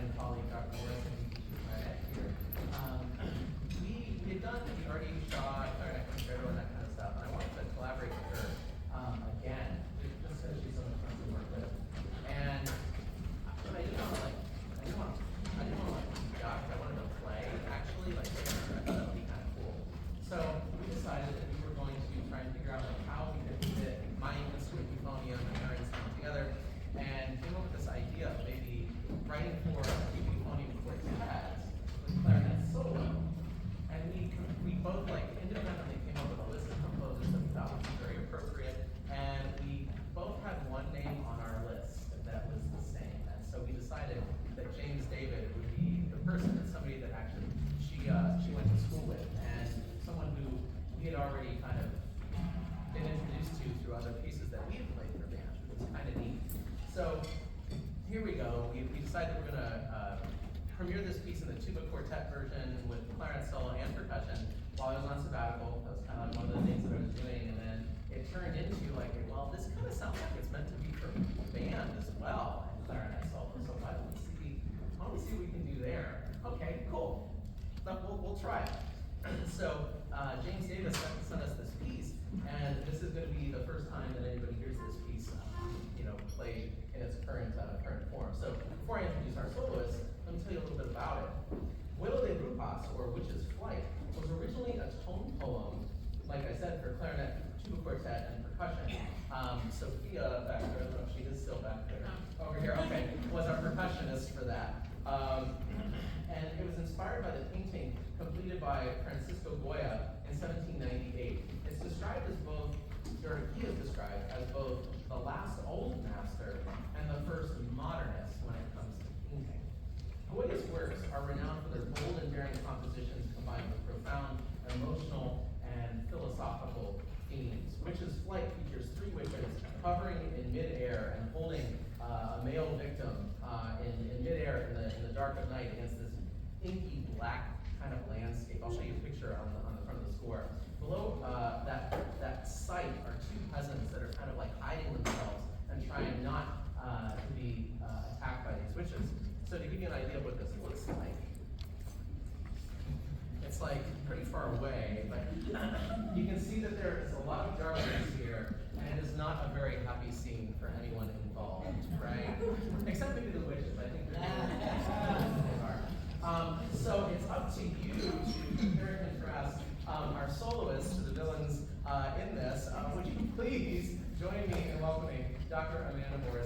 and colleague, Dr. Morrison, who teaches clarinet here, we had done the already shot clarinet concerto and that kind of stuff, and I wanted to collaborate with her again, just because she's so much fun to work with. And but I didn't want to duck. I wanted to play actually, like I thought that would be kind of cool. So we decided that we were going to try and figure out like how we could fit my instrument euphonium and her instrument together, and came up with this idea of maybe writing for a euphonium quartet with clarinet solo. And we both like independently came up with a list of composers that we thought would be very appropriate, and we both had one name on our list that was the same. And so we decided that James David would be the person, and somebody that actually she went to school with, and someone who we had already kind of been introduced to through other pieces that we had played for band, which was kind of neat. So here we go. We decided we're going to premiere this piece in the tuba quartet version with clarinet solo and percussion while I was on sabbatical. That was kind of like one of the things that I was doing, and then it turned into like, well, this kind of sounds like it's meant to be for band as well, and clarinet solo. So why don't we see what we can do there? Okay, cool. We'll try it. So James Davis sent us this piece, and this is going to be the first time that anybody hears this piece, played in its current form. So before I introduce our soloist, let me tell you a little bit about it. Vuelo de Brujas, or Witch's Flight, was originally a tone poem, like I said, for clarinet, tuba quartet, and percussion. Sophia back there, I don't know if she is still back there, over here, okay, was our percussionist for that. And it was inspired by the painting completed by Francisco Goya in 1798. It's described as both, or he is described as both the last old master and the first modernist when it comes to painting. Goya's works are renowned for their bold and daring compositions combined with profound, emotional, and philosophical themes. Witch's Flight features three witches hovering in midair and holding a male victim in midair in the dark of night against this inky black kind of landscape. I'll show you a picture on the front of the score. Below that sight are two peasants that are kind of like hiding themselves and trying not to be attacked by these witches. So to give you an idea of what this looks like, it's like pretty far away, but you can see that there is a lot of darkness here, and it is not a very happy scene for anyone involved, right? Except maybe the witches. I think they are. So it's up to you to compare and contrast our soloists to the villains in this. Would you please join me in welcoming Dr. Amanda Morrison?